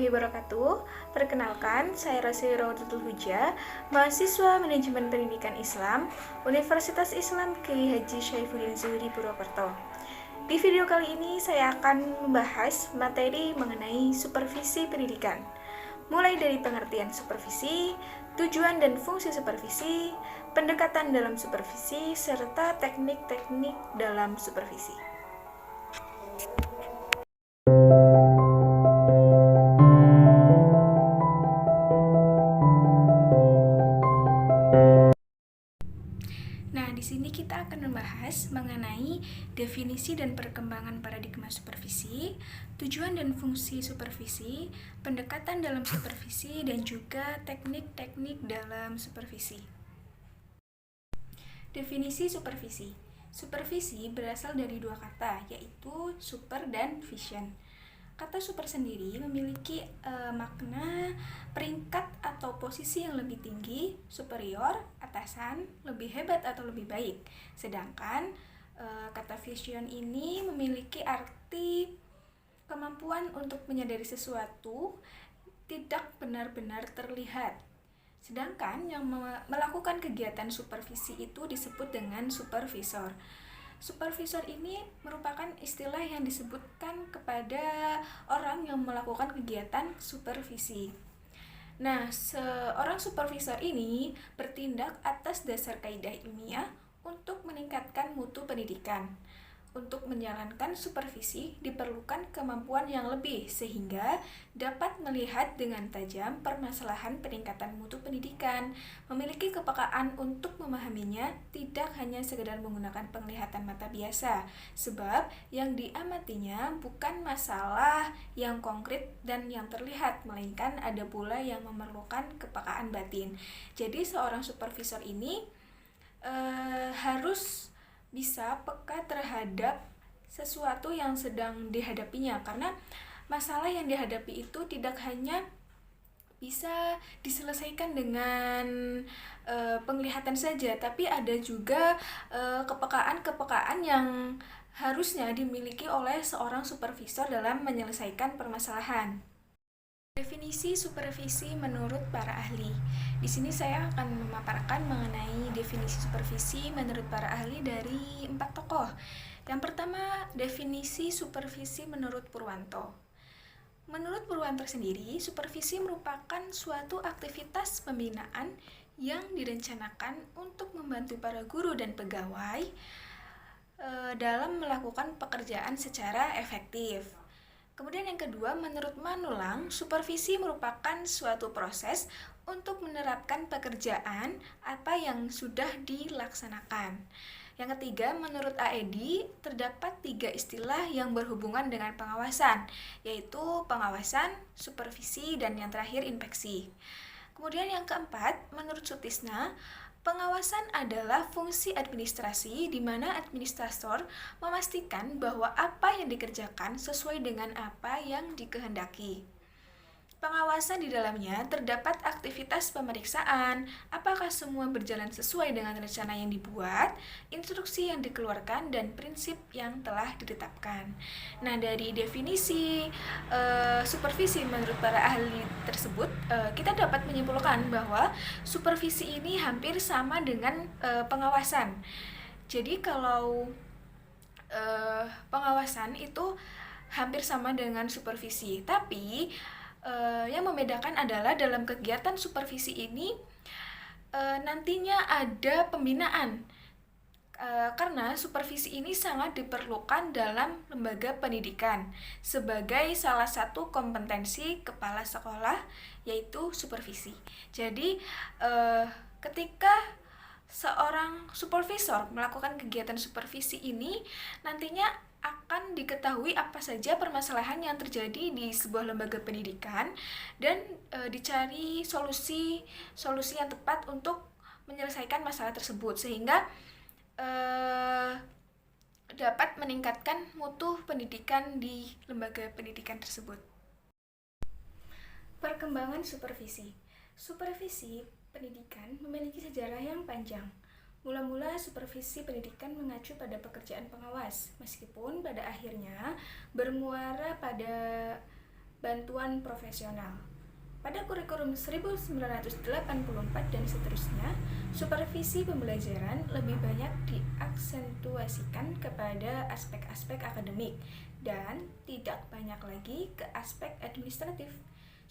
warahmatullahi wabarakatuh. Perkenalkan, saya Rosy Rawdatul Hujah, mahasiswa Manajemen Pendidikan Islam, Universitas Islam Kiai Haji Syaifuddin Zuhri Purwokerto. Di video kali ini saya akan membahas materi mengenai supervisi pendidikan. Mulai dari pengertian supervisi, tujuan dan fungsi supervisi, pendekatan dalam supervisi, serta teknik-teknik dalam supervisi. Nah, di sini kita akan membahas mengenai definisi dan perkembangan paradigma supervisi, tujuan dan fungsi supervisi, pendekatan dalam supervisi, dan juga teknik-teknik dalam supervisi. Definisi supervisi. Supervisi berasal dari dua kata, yaitu super dan vision. Kata super sendiri memiliki makna peringkat atau posisi yang lebih tinggi, superior, atasan, lebih hebat atau lebih baik. Sedangkan kata vision ini memiliki arti kemampuan untuk menyadari sesuatu tidak benar-benar terlihat. Sedangkan yang melakukan kegiatan supervisi itu disebut dengan supervisor. Supervisor ini merupakan istilah yang disebutkan kepada orang yang melakukan kegiatan supervisi. Nah, seorang supervisor ini bertindak atas dasar kaidah ilmiah untuk meningkatkan mutu pendidikan. Untuk menjalankan supervisi diperlukan kemampuan yang lebih sehingga dapat melihat dengan tajam permasalahan peningkatan mutu pendidikan, memiliki kepekaan untuk memahaminya, tidak hanya sekedar menggunakan penglihatan mata biasa, sebab yang diamatinya bukan masalah yang konkret dan yang terlihat, melainkan ada pula yang memerlukan kepekaan batin. Jadi seorang supervisor ini harus bisa peka terhadap sesuatu yang sedang dihadapinya, karena masalah yang dihadapi itu tidak hanya bisa diselesaikan dengan penglihatan saja, tapi ada juga kepekaan-kepekaan yang harusnya dimiliki oleh seorang supervisor dalam menyelesaikan permasalahan. Definisi supervisi menurut para ahli. Di sini saya akan memaparkan mengenai definisi supervisi menurut para ahli dari 4 tokoh. Yang pertama, definisi supervisi menurut Purwanto. Menurut Purwanto sendiri, supervisi merupakan suatu aktivitas pembinaan yang direncanakan untuk membantu para guru dan pegawai dalam melakukan pekerjaan secara efektif. Kemudian yang kedua, menurut Manulang, supervisi merupakan suatu proses untuk menerapkan pekerjaan apa yang sudah dilaksanakan. Yang ketiga, menurut Aedi, terdapat 3 istilah yang berhubungan dengan pengawasan, yaitu pengawasan, supervisi, dan yang terakhir inspeksi. Kemudian yang keempat, menurut Sutisna, pengawasan adalah fungsi administrasi di mana administrator memastikan bahwa apa yang dikerjakan sesuai dengan apa yang dikehendaki. Pengawasan di dalamnya terdapat aktivitas pemeriksaan, apakah semua berjalan sesuai dengan rencana yang dibuat, instruksi yang dikeluarkan, dan prinsip yang telah ditetapkan. Nah, dari definisi supervisi menurut para ahli tersebut, kita dapat menyimpulkan bahwa supervisi ini hampir sama dengan pengawasan. Jadi kalau pengawasan itu hampir sama dengan supervisi, tapi yang membedakan adalah dalam kegiatan supervisi ini nantinya ada pembinaan, karena supervisi ini sangat diperlukan dalam lembaga pendidikan sebagai salah satu kompetensi kepala sekolah, yaitu supervisi. Jadi ketika seorang supervisor melakukan kegiatan supervisi ini, nantinya akan diketahui apa saja permasalahan yang terjadi di sebuah lembaga pendidikan dan dicari solusi yang tepat untuk menyelesaikan masalah tersebut, sehingga dapat meningkatkan mutu pendidikan di lembaga pendidikan tersebut. Perkembangan supervisi. Supervisi pendidikan memiliki sejarah yang panjang. Mula-mula supervisi pendidikan mengacu pada pekerjaan pengawas, meskipun pada akhirnya bermuara pada bantuan profesional. Pada kurikulum 1984 dan seterusnya, supervisi pembelajaran lebih banyak diaksentuasikan kepada aspek-aspek akademik dan tidak banyak lagi ke aspek administratif.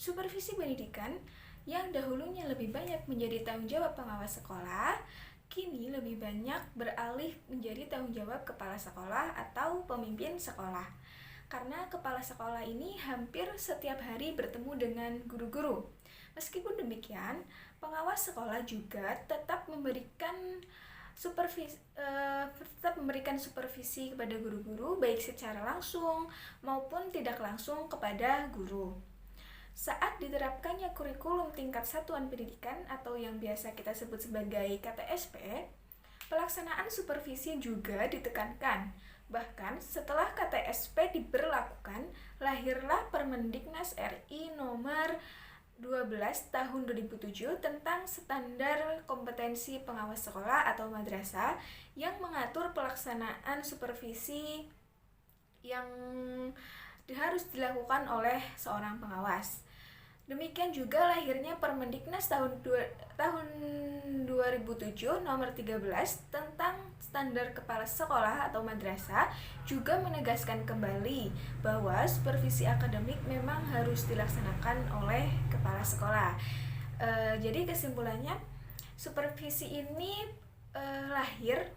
Supervisi pendidikan yang dahulunya lebih banyak menjadi tanggung jawab pengawas sekolah, kini lebih banyak beralih menjadi tanggung jawab kepala sekolah atau pemimpin sekolah. Karena kepala sekolah ini hampir setiap hari bertemu dengan guru-guru. Meskipun demikian, pengawas sekolah juga tetap memberikan supervisi kepada guru-guru baik secara langsung maupun tidak langsung kepada guru. Saat diterapkannya kurikulum tingkat satuan pendidikan atau yang biasa kita sebut sebagai KTSP, pelaksanaan supervisi juga ditekankan. Bahkan setelah KTSP diberlakukan, lahirlah Permendiknas RI nomor 12 tahun 2007 tentang standar kompetensi pengawas sekolah atau madrasah yang mengatur pelaksanaan supervisi yang harus dilakukan oleh seorang pengawas. Demikian juga lahirnya Permendiknas tahun 2007 nomor 13 tentang standar kepala sekolah atau madrasah juga menegaskan kembali bahwa supervisi akademik memang harus dilaksanakan oleh kepala sekolah. Jadi kesimpulannya, supervisi ini lahir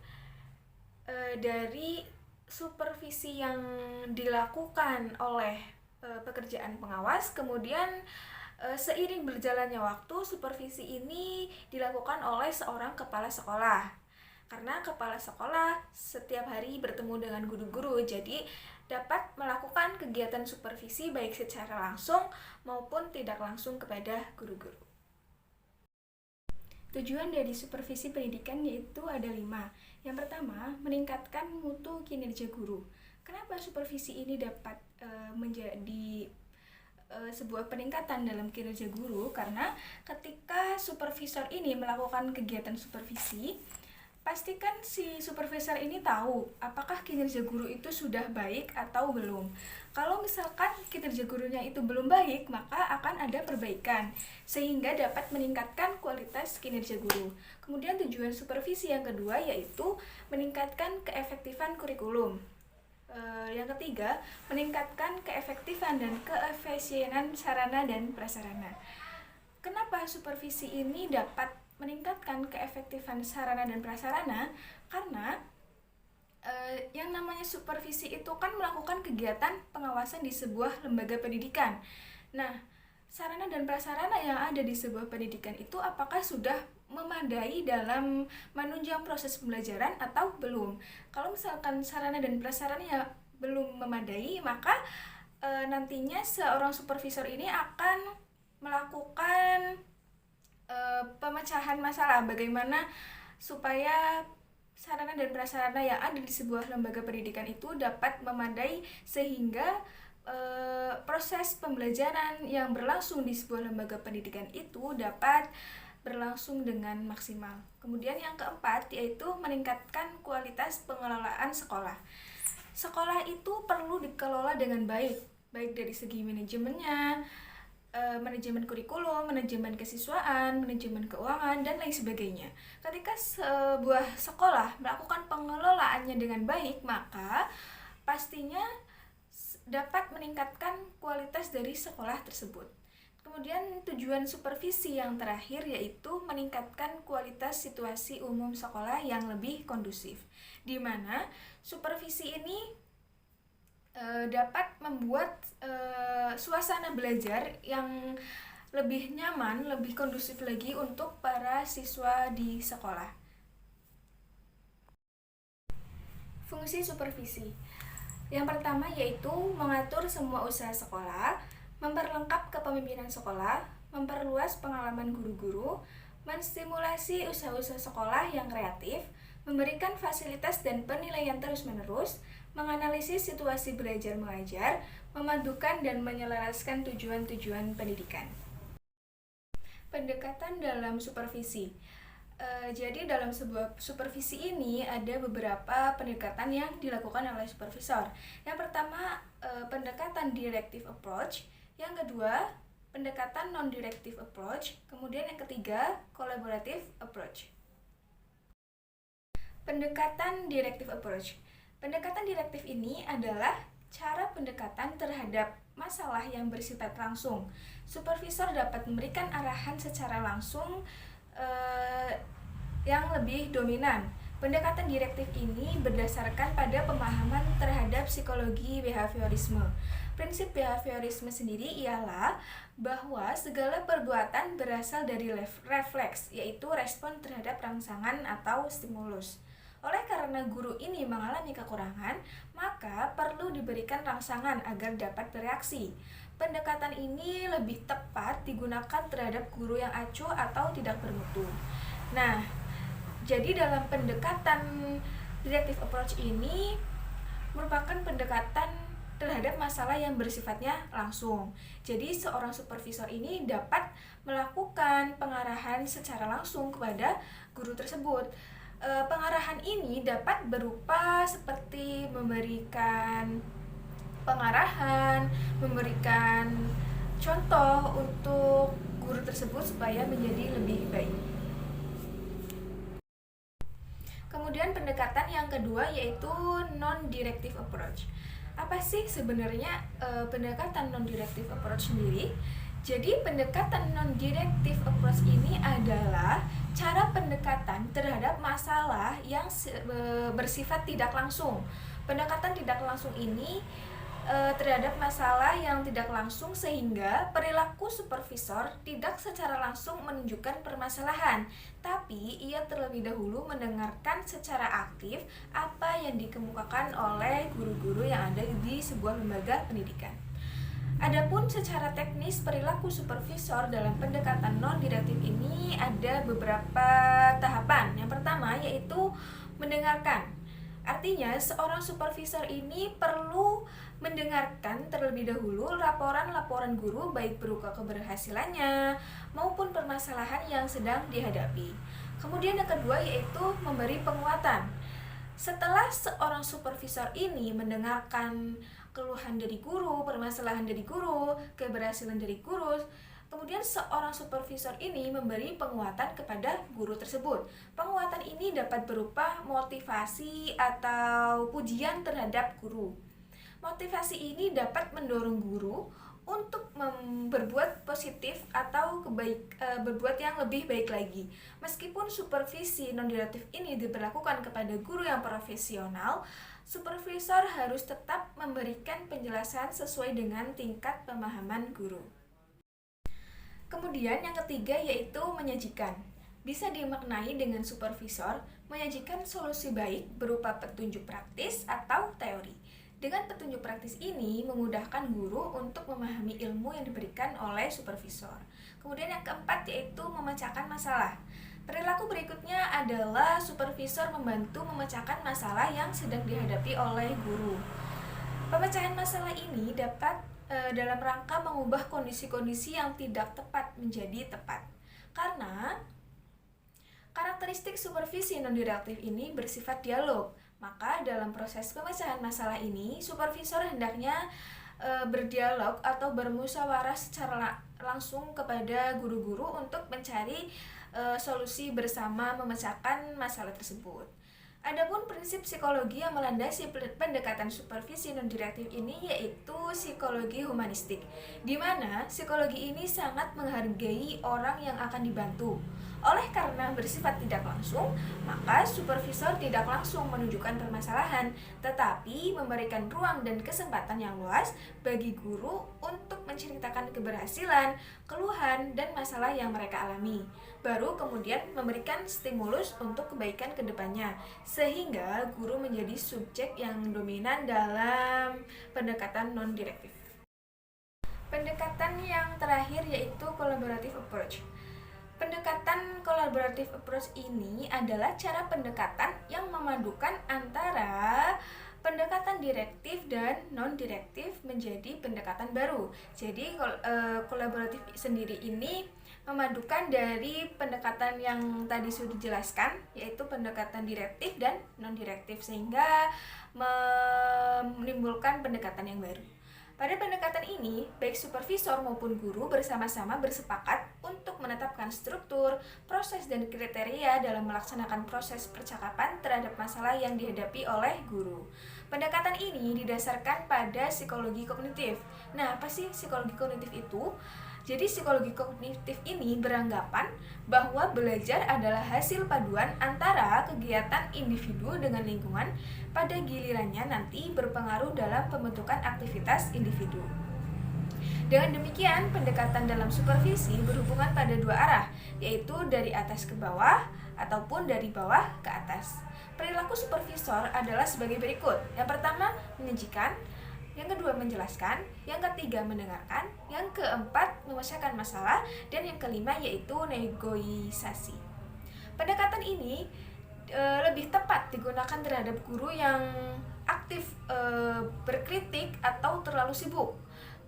dari supervisi yang dilakukan oleh pekerjaan pengawas, kemudian seiring berjalannya waktu, supervisi ini dilakukan oleh seorang kepala sekolah. Karena kepala sekolah setiap hari bertemu dengan guru-guru, jadi dapat melakukan kegiatan supervisi baik secara langsung maupun tidak langsung kepada guru-guru. Tujuan dari supervisi pendidikan yaitu ada 5. Yang pertama, meningkatkan mutu kinerja guru. Kenapa supervisi ini dapat menjadi sebuah peningkatan dalam kinerja guru? Karena ketika supervisor ini melakukan kegiatan supervisi, pastikan si supervisor ini tahu apakah kinerja guru itu sudah baik atau belum. Kalau misalkan kinerja gurunya itu belum baik, maka akan ada perbaikan sehingga dapat meningkatkan kualitas kinerja guru. Kemudian tujuan supervisi yang kedua yaitu meningkatkan keefektifan kurikulum. Yang ketiga, meningkatkan keefektifan dan keefisienan sarana dan prasarana. Kenapa supervisi ini dapat meningkatkan keefektifan sarana dan prasarana? Karena yang namanya supervisi itu kan melakukan kegiatan pengawasan di sebuah lembaga pendidikan. Nah, sarana dan prasarana yang ada di sebuah pendidikan itu apakah sudah memadai dalam menunjang proses pembelajaran atau belum? Kalau misalkan sarana dan prasarana belum memadai, maka nantinya seorang supervisor ini akan melakukan pemecahan masalah, bagaimana supaya sarana dan prasarana yang ada di sebuah lembaga pendidikan itu dapat memadai sehingga proses pembelajaran yang berlangsung di sebuah lembaga pendidikan itu dapat berlangsung dengan maksimal. Kemudian yang keempat yaitu meningkatkan kualitas pengelolaan sekolah. Sekolah itu perlu dikelola dengan baik dari segi manajemennya, manajemen kurikulum, manajemen kesiswaan, manajemen keuangan, dan lain sebagainya. Ketika sebuah sekolah melakukan pengelolaannya dengan baik, maka pastinya dapat meningkatkan kualitas dari sekolah tersebut. Kemudian tujuan supervisi yang terakhir yaitu meningkatkan kualitas situasi umum sekolah yang lebih kondusif, di mana supervisi ini dapat membuat suasana belajar yang lebih nyaman, lebih kondusif lagi untuk para siswa di sekolah. Fungsi supervisi yang pertama yaitu mengatur semua usaha sekolah, memperlengkap kepemimpinan sekolah, memperluas pengalaman guru-guru, menstimulasi usaha-usaha sekolah yang kreatif, memberikan fasilitas dan penilaian terus-menerus, menganalisis situasi belajar mengajar, memadukan dan menyelaraskan tujuan-tujuan pendidikan. Pendekatan dalam supervisi. Jadi dalam sebuah supervisi ini ada beberapa pendekatan yang dilakukan oleh supervisor. Yang pertama, pendekatan directive approach, Yang kedua, pendekatan non-directive approach. Kemudian yang ketiga, collaborative approach. Pendekatan directive approach. Pendekatan direktif ini adalah cara pendekatan terhadap masalah yang bersifat langsung. Supervisor dapat memberikan arahan secara langsung yang lebih dominan. Pendekatan direktif ini berdasarkan pada pemahaman terhadap psikologi behaviorisme. Prinsip behaviorisme sendiri ialah bahwa segala perbuatan berasal dari refleks, yaitu respon terhadap rangsangan atau stimulus. Oleh karena guru ini mengalami kekurangan, maka perlu diberikan rangsangan agar dapat bereaksi. Pendekatan ini lebih tepat digunakan terhadap guru yang acuh atau tidak bermutu. Nah, jadi dalam pendekatan directive approach ini merupakan pendekatan terhadap masalah yang bersifatnya langsung. Jadi seorang supervisor ini dapat melakukan pengarahan secara langsung kepada guru tersebut. Pengarahan ini dapat berupa seperti memberikan pengarahan, memberikan contoh untuk guru tersebut supaya menjadi lebih baik. Kemudian pendekatan yang kedua yaitu non-directive approach. Apa sih sebenarnya pendekatan non-directive approach sendiri? Jadi pendekatan non-directive approach ini adalah cara pendekatan terhadap masalah yang bersifat tidak langsung. Pendekatan tidak langsung ini terhadap masalah yang tidak langsung sehingga perilaku supervisor tidak secara langsung menunjukkan permasalahan, tapi ia terlebih dahulu mendengarkan secara aktif apa yang dikemukakan oleh guru-guru yang ada di sebuah lembaga pendidikan. Adapun secara teknis perilaku supervisor dalam pendekatan non-direktif ini ada beberapa tahapan. Yang pertama yaitu mendengarkan. Artinya seorang supervisor ini perlu mendengarkan terlebih dahulu laporan-laporan guru baik berupa keberhasilannya maupun permasalahan yang sedang dihadapi. Kemudian yang kedua yaitu memberi penguatan. Setelah seorang supervisor ini mendengarkan keluhan dari guru, permasalahan dari guru, keberhasilan dari guru, kemudian seorang supervisor ini memberi penguatan kepada guru tersebut. Penguatan ini dapat berupa motivasi atau pujian terhadap guru. Motivasi ini dapat mendorong guru untuk berbuat positif atau berbuat yang lebih baik lagi. Meskipun supervisi non-direktif ini diberlakukan kepada guru yang profesional, supervisor harus tetap memberikan penjelasan sesuai dengan tingkat pemahaman guru. Kemudian yang ketiga yaitu menyajikan. Bisa dimaknai dengan supervisor menyajikan solusi baik berupa petunjuk praktis atau teori. Dengan petunjuk praktis ini memudahkan guru untuk memahami ilmu yang diberikan oleh supervisor. Kemudian yang keempat yaitu memecahkan masalah. Perilaku berikutnya adalah supervisor membantu memecahkan masalah yang sedang dihadapi oleh guru. Pemecahan masalah ini dapat dalam rangka mengubah kondisi-kondisi yang tidak tepat menjadi tepat. Karena karakteristik supervisi non-direktif ini bersifat dialog. Maka dalam proses pemecahan masalah ini, supervisor hendaknya berdialog atau bermusyawarah secara langsung kepada guru-guru untuk mencari solusi bersama memecahkan masalah tersebut. Adapun prinsip psikologi yang melandasi pendekatan supervisi non-direktif ini yaitu psikologi humanistik, di mana psikologi ini sangat menghargai orang yang akan dibantu. Oleh karena bersifat tidak langsung, maka supervisor tidak langsung menunjukkan permasalahan, tetapi memberikan ruang dan kesempatan yang luas bagi guru untuk menceritakan keberhasilan, keluhan, dan masalah yang mereka alami. Baru kemudian memberikan stimulus untuk kebaikan ke depannya, sehingga guru menjadi subjek yang dominan dalam pendekatan non-direktif. Pendekatan yang terakhir yaitu collaborative approach. Pendekatan collaborative approach ini adalah cara pendekatan yang memadukan antara pendekatan direktif dan non-direktif menjadi pendekatan baru. Jadi kolaboratif sendiri ini memadukan dari pendekatan yang tadi sudah dijelaskan, yaitu pendekatan direktif dan non-direktif, sehingga menimbulkan pendekatan yang baru. Pada pendekatan ini, baik supervisor maupun guru bersama-sama bersepakat untuk menetapkan struktur, proses, dan kriteria dalam melaksanakan proses percakapan terhadap masalah yang dihadapi oleh guru. Pendekatan ini didasarkan pada psikologi kognitif. Nah, apa sih psikologi kognitif itu? Jadi psikologi kognitif ini beranggapan bahwa belajar adalah hasil paduan antara kegiatan individu dengan lingkungan, pada gilirannya nanti berpengaruh dalam pembentukan aktivitas individu. Dengan demikian, pendekatan dalam supervisi berhubungan pada dua arah, yaitu dari atas ke bawah ataupun dari bawah ke atas. Perilaku supervisor adalah sebagai berikut. Yang pertama, menyajikan. Yang kedua, menjelaskan. Yang ketiga, mendengarkan. Yang keempat, memecahkan masalah. Dan yang kelima, yaitu negosiasi. Pendekatan ini lebih tepat digunakan terhadap guru yang aktif berkritik atau terlalu sibuk.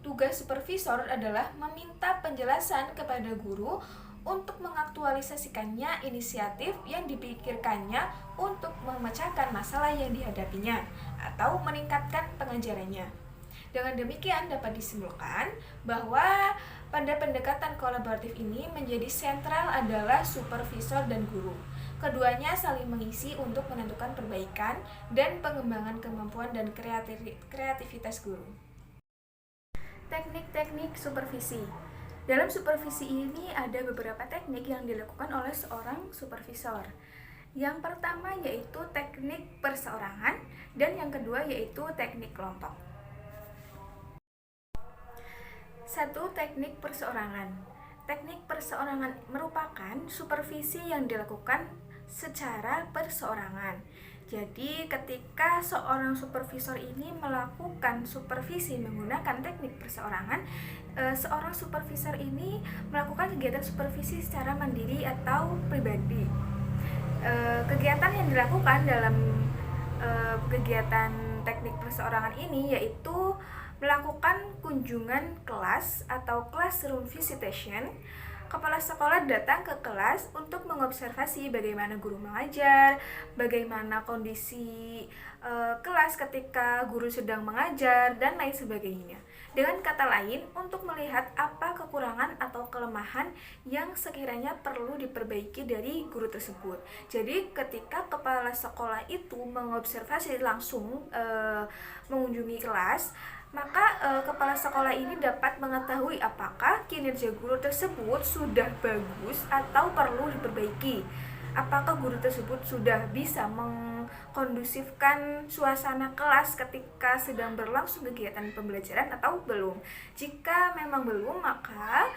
Tugas supervisor adalah meminta penjelasan kepada guru untuk mengaktualisasikannya inisiatif yang dipikirkannya untuk memecahkan masalah yang dihadapinya atau meningkatkan pengajarannya. Dengan demikian dapat disimpulkan bahwa pada pendekatan kolaboratif ini menjadi sentral adalah supervisor dan guru. Keduanya saling mengisi untuk menentukan perbaikan dan pengembangan kemampuan dan kreativitas guru. Teknik-teknik supervisi. Dalam supervisi ini ada beberapa teknik yang dilakukan oleh seorang supervisor. Yang pertama yaitu teknik perseorangan dan yang kedua yaitu teknik kelompok. 1. Teknik perseorangan. Teknik perseorangan merupakan supervisi yang dilakukan secara perseorangan. Jadi ketika seorang supervisor ini melakukan supervisi menggunakan teknik perseorangan, seorang supervisor ini melakukan kegiatan supervisi secara mandiri atau pribadi. Kegiatan yang dilakukan dalam kegiatan teknik perseorangan ini yaitu melakukan kunjungan kelas atau classroom visitation. Kepala sekolah datang ke kelas untuk mengobservasi bagaimana guru mengajar, bagaimana kondisi kelas ketika guru sedang mengajar, dan lain sebagainya. Dengan kata lain, untuk melihat apa kekurangan atau kelemahan yang sekiranya perlu diperbaiki dari guru tersebut. Jadi ketika kepala sekolah itu mengobservasi langsung mengunjungi kelas, maka kepala sekolah ini dapat mengetahui apakah kinerja guru tersebut sudah bagus atau perlu diperbaiki. Apakah guru tersebut sudah bisa mengkondusifkan suasana kelas ketika sedang berlangsung kegiatan pembelajaran atau belum. Jika memang belum, maka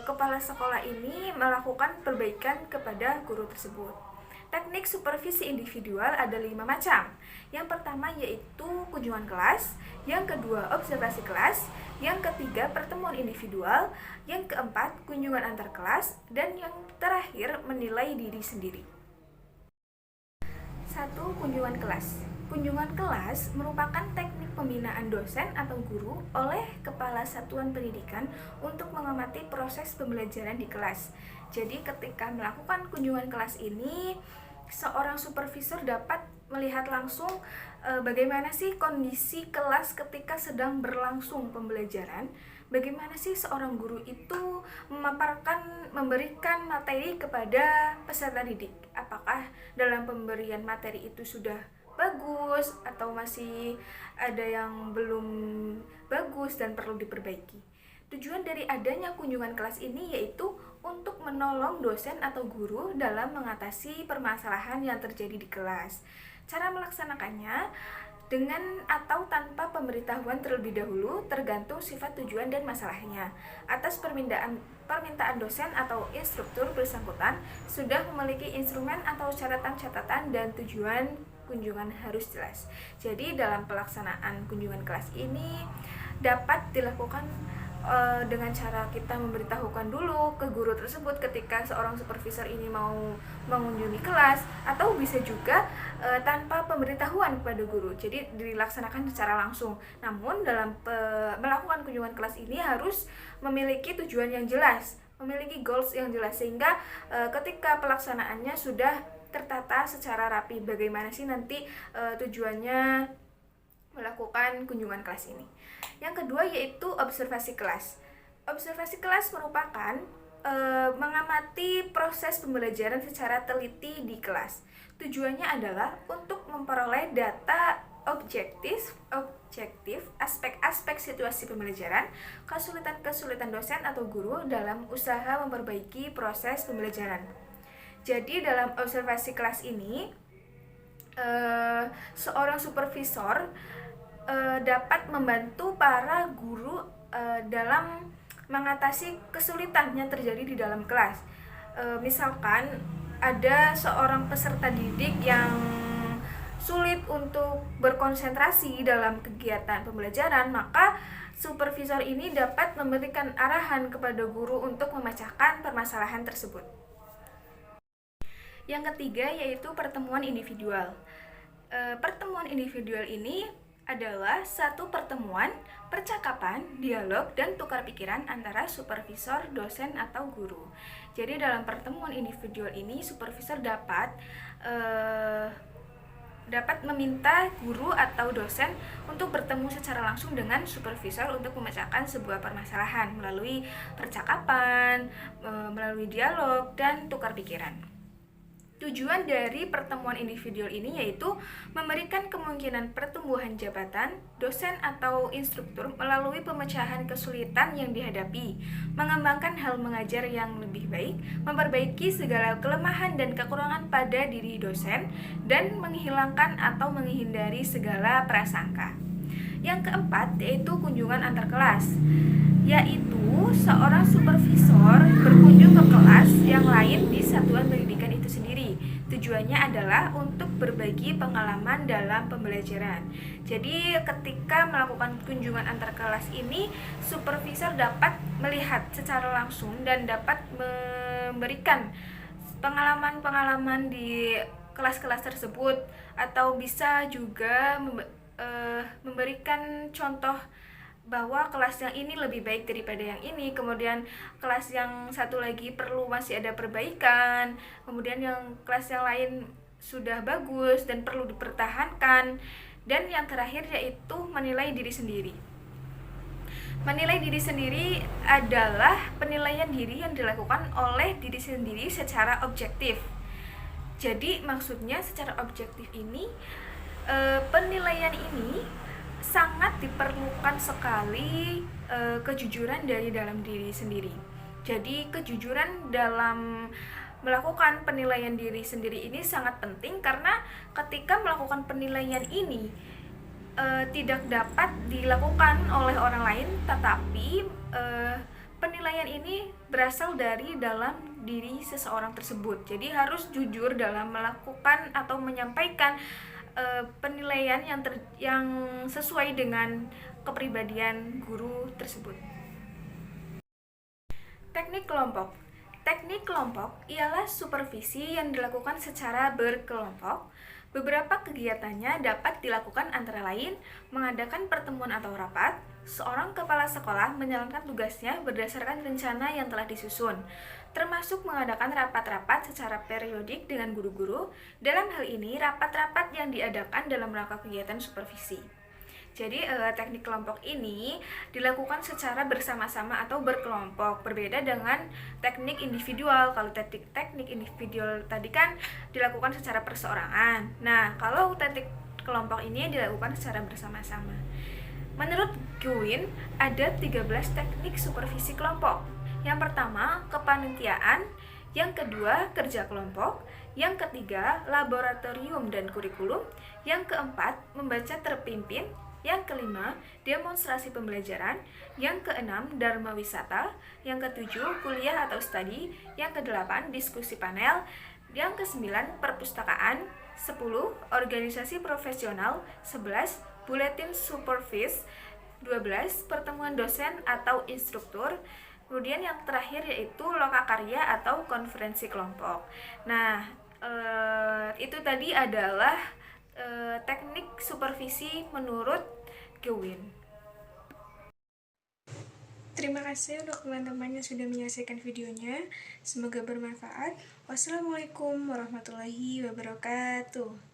kepala sekolah ini melakukan perbaikan kepada guru tersebut. Teknik supervisi individual ada 5 macam. Yang pertama yaitu kunjungan kelas, yang kedua observasi kelas, yang ketiga pertemuan individual, yang keempat kunjungan antar kelas, dan yang terakhir menilai diri sendiri. 1. Kunjungan kelas. Kunjungan kelas merupakan teknik pembinaan dosen atau guru oleh kepala satuan pendidikan untuk mengamati proses pembelajaran di kelas. Jadi ketika melakukan kunjungan kelas ini, seorang supervisor dapat melihat langsung bagaimana sih kondisi kelas ketika sedang berlangsung pembelajaran, bagaimana sih seorang guru itu memberikan materi kepada peserta didik. Apakah dalam pemberian materi itu sudah bagus atau masih ada yang belum bagus dan perlu diperbaiki. Tujuan dari adanya kunjungan kelas ini yaitu untuk menolong dosen atau guru dalam mengatasi permasalahan yang terjadi di kelas. Cara melaksanakannya dengan atau tanpa pemberitahuan terlebih dahulu tergantung sifat tujuan dan masalahnya. Atas permintaan dosen atau instruktur bersangkutan sudah memiliki instrumen atau catatan-catatan dan tujuan kunjungan harus jelas. Jadi dalam pelaksanaan kunjungan kelas ini dapat dilakukan dengan cara kita memberitahukan dulu ke guru tersebut ketika seorang supervisor ini mau mengunjungi kelas, atau bisa juga tanpa pemberitahuan kepada guru, jadi dilaksanakan secara langsung. Namun dalam melakukan kunjungan kelas ini harus memiliki tujuan yang jelas, memiliki goals yang jelas, sehingga ketika pelaksanaannya sudah tertata secara rapi. Bagaimana sih nanti tujuannya melakukan kunjungan kelas ini. Yang kedua yaitu observasi kelas. Observasi kelas merupakan mengamati proses pembelajaran secara teliti di kelas. Tujuannya adalah untuk memperoleh data objektif aspek-aspek situasi pembelajaran, kesulitan-kesulitan dosen atau guru dalam usaha memperbaiki proses pembelajaran. Jadi dalam observasi kelas ini seorang supervisor dapat membantu para guru dalam mengatasi kesulitan yang terjadi di dalam kelas. Misalkan ada seorang peserta didik yang sulit untuk berkonsentrasi dalam kegiatan pembelajaran, maka supervisor ini dapat memberikan arahan kepada guru untuk memecahkan permasalahan tersebut. Yang ketiga yaitu pertemuan individual. Pertemuan individual ini adalah satu pertemuan, percakapan, dialog, dan tukar pikiran antara supervisor, dosen, atau guru. Jadi dalam pertemuan individual ini, supervisor dapat meminta guru atau dosen untuk bertemu secara langsung dengan supervisor untuk memecahkan sebuah permasalahan melalui percakapan, melalui dialog, dan tukar pikiran. Tujuan dari pertemuan individual ini yaitu memberikan kemungkinan pertumbuhan jabatan dosen atau instruktur melalui pemecahan kesulitan yang dihadapi, mengembangkan hal mengajar yang lebih baik, memperbaiki segala kelemahan dan kekurangan pada diri dosen, dan menghilangkan atau menghindari segala prasangka. Yang keempat yaitu kunjungan antar kelas, yaitu seorang supervisor berkunjung ke kelas yang lain di satuan pendidikan itu sendiri. Tujuannya adalah untuk berbagi pengalaman dalam pembelajaran. Jadi ketika melakukan kunjungan antar kelas ini, supervisor dapat melihat secara langsung dan dapat memberikan pengalaman-pengalaman di kelas-kelas tersebut, atau bisa juga memberikan contoh bahwa kelas yang ini lebih baik daripada yang ini, kemudian kelas yang satu lagi masih ada perbaikan, kemudian yang kelas yang lain sudah bagus dan perlu dipertahankan, dan yang terakhir yaitu menilai diri sendiri. Menilai diri sendiri adalah penilaian diri yang dilakukan oleh diri sendiri secara objektif. Jadi maksudnya secara objektif ini, penilaian ini sangat diperlukan sekali kejujuran dari dalam diri sendiri. Jadi kejujuran dalam melakukan penilaian diri sendiri ini sangat penting, karena ketika melakukan penilaian ini tidak dapat dilakukan oleh orang lain, tetapi penilaian ini berasal dari dalam diri seseorang tersebut. Jadi harus jujur dalam melakukan atau menyampaikan penilaian yang sesuai dengan kepribadian guru tersebut. Teknik kelompok. Teknik kelompok ialah supervisi yang dilakukan secara berkelompok. Beberapa kegiatannya dapat dilakukan antara lain mengadakan pertemuan atau rapat. Seorang kepala sekolah menjalankan tugasnya berdasarkan rencana yang telah disusun, termasuk mengadakan rapat-rapat secara periodik dengan guru-guru. Dalam hal ini, rapat-rapat yang diadakan dalam rangka kegiatan supervisi. Jadi teknik kelompok ini dilakukan secara bersama-sama atau berkelompok, berbeda dengan teknik individual. Kalau teknik individual tadi kan dilakukan secara perseorangan. Nah, kalau teknik kelompok ini dilakukan secara bersama-sama. Menurut Gwyn, ada 13 teknik supervisi kelompok. Yang pertama, kepanitiaan. Yang kedua, kerja kelompok. Yang ketiga, laboratorium dan kurikulum. Yang keempat, membaca terpimpin. Yang kelima, demonstrasi pembelajaran. Yang keenam, dharma wisata. Yang ketujuh, kuliah atau studi. Yang kedelapan, diskusi panel. Yang kesembilan, perpustakaan. 10, organisasi profesional. 11, buletin supervis. 12, pertemuan dosen atau instruktur. Kemudian yang terakhir yaitu lokakarya atau konferensi kelompok. Nah, itu tadi adalah teknik supervisi menurut Gwyn. Terima kasih untuk teman-teman yang sudah menyelesaikan videonya. Semoga bermanfaat. Wassalamualaikum warahmatullahi wabarakatuh.